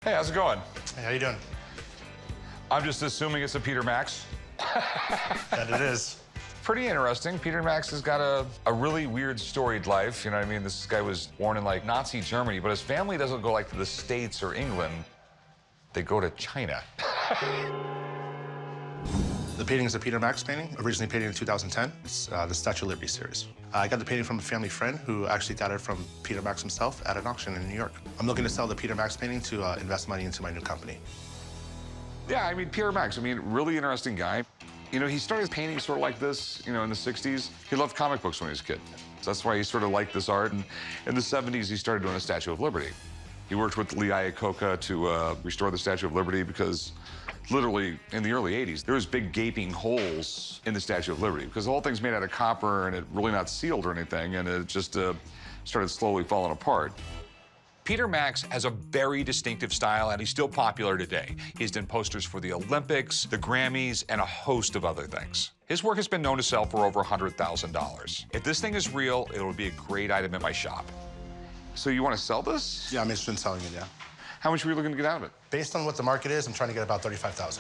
Hey, how's it going? Hey, how you doing? I'm just assuming it's a Peter Max. That it is. Pretty interesting. Peter Max has got a really weird storied life. You know what I mean? This guy was born in like Nazi Germany, but his family doesn't go like to the States or England. They go to China. The painting is a Peter Max painting, originally painted in 2010. It's the Statue of Liberty series. I got the painting from a family friend who actually got it from Peter Max himself at an auction in New York. I'm looking to sell the Peter Max painting to invest money into my new company. Yeah, I mean, Peter Max, really interesting guy. You know, he started painting sort of like this, in the 60s. He loved comic books when he was a kid. So that's why he sort of liked this art. And in the 70s, he started doing the Statue of Liberty. He worked with Lee Iacocca to restore the Statue of Liberty because literally in the early 80s, there was big gaping holes in the Statue of Liberty because the whole thing's made out of copper and it really not sealed or anything, and it just started slowly falling apart. Peter Max has a very distinctive style, and he's still popular today. He's done posters for the Olympics, the Grammys, and a host of other things. His work has been known to sell for over $100,000. If this thing is real, it will be a great item in my shop. So you want to sell this? Yeah, I'm interested in selling it, yeah. How much were you looking to get out of it? Based on what the market is, I'm trying to get about $35,000.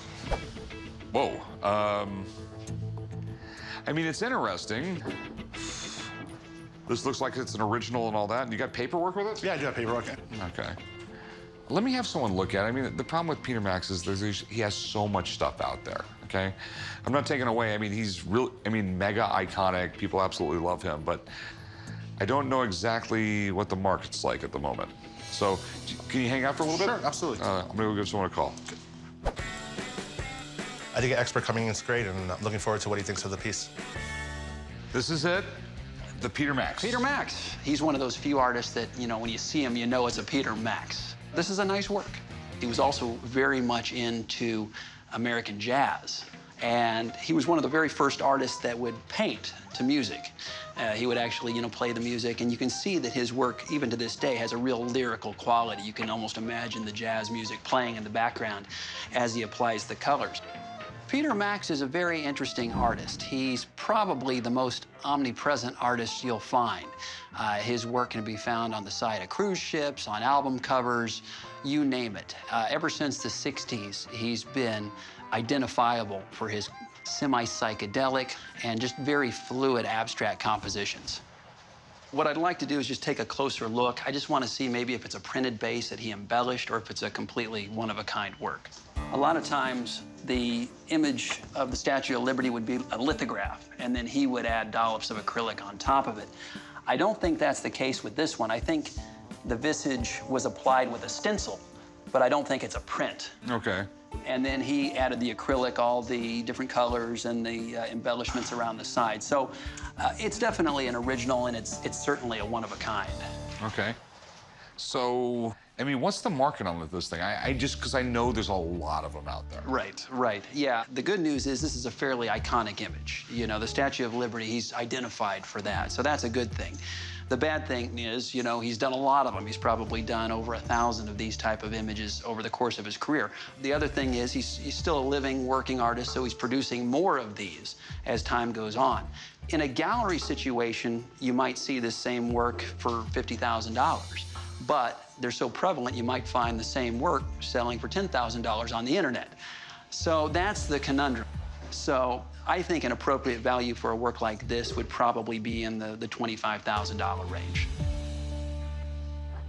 Whoa. It's interesting. This looks like it's an original and all that. And you got paperwork with it? Yeah, I do have paperwork. Okay. Let me have someone look at it. The problem with Peter Max is he has so much stuff out there, okay? I'm not taking away, he's really, mega iconic. People absolutely love him, but I don't know exactly what the market's like at the moment. So, can you hang out for a little bit? Sure, absolutely. I'm gonna go give someone a call. I think an expert coming in is great, and I'm looking forward to what he thinks of the piece. This is it. The Peter Max. Peter Max. He's one of those few artists that, when you see him, you know it's a Peter Max. This is a nice work. He was also very much into American jazz. And he was one of the very first artists that would paint to music. He would actually, play the music, and you can see that his work, even to this day, has a real lyrical quality. You can almost imagine the jazz music playing in the background as he applies the colors. Peter Max is a very interesting artist. He's probably the most omnipresent artist you'll find. His work can be found on the side of cruise ships, on album covers, you name it. Ever since the 60s, he's been identifiable for his semi-psychedelic and just very fluid abstract compositions. What I'd like to do is just take a closer look. I just want to see maybe if it's a printed base that he embellished or if it's a completely one-of-a-kind work. A lot of times, the image of the Statue of Liberty would be a lithograph, and then he would add dollops of acrylic on top of it. I don't think that's the case with this one. I think the visage was applied with a stencil, but I don't think it's a print. Okay. And then he added the acrylic, all the different colors and the embellishments around the side. So it's definitely an original, and it's certainly a one-of-a-kind. Okay. So, what's the market on this thing? Because I know there's a lot of them out there. Right. Yeah, the good news is this is a fairly iconic image. The Statue of Liberty, he's identified for that, so that's a good thing. The bad thing is, he's done a lot of them. He's probably done over 1,000 of these type of images over the course of his career. The other thing is he's still a living, working artist, so he's producing more of these as time goes on. In a gallery situation, you might see this same work for $50,000, but they're so prevalent, you might find the same work selling for $10,000 on the internet. So that's the conundrum. So I think an appropriate value for a work like this would probably be in the $25,000 range.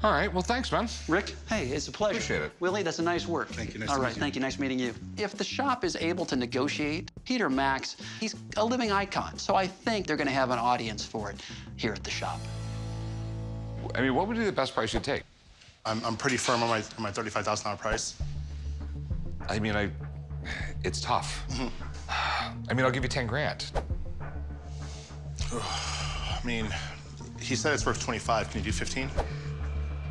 All right, well, thanks, man. Rick, hey, it's a pleasure. Appreciate it. Willie, that's a nice work. Thank you. Nice All to right, meet you. thank you. Nice meeting you. If the shop is able to negotiate, Peter Max, he's a living icon, so I think they're going to have an audience for it here at the shop. What would be the best price you'd take? I'm pretty firm on my $35,000 price. It's tough. I'll give you 10 grand. He said it's worth 25. Can you do 15?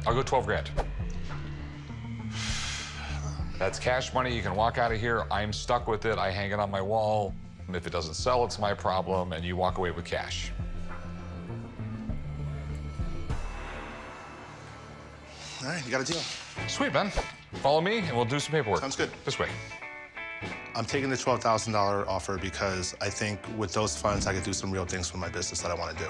I'll go 12 grand. That's cash money. You can walk out of here. I'm stuck with it. I hang it on my wall. And if it doesn't sell, it's my problem, and you walk away with cash. All right, you got a deal. Sweet, man. Follow me, and we'll do some paperwork. Sounds good. This way. I'm taking the $12,000 offer because I think with those funds, I could do some real things for my business that I want to do.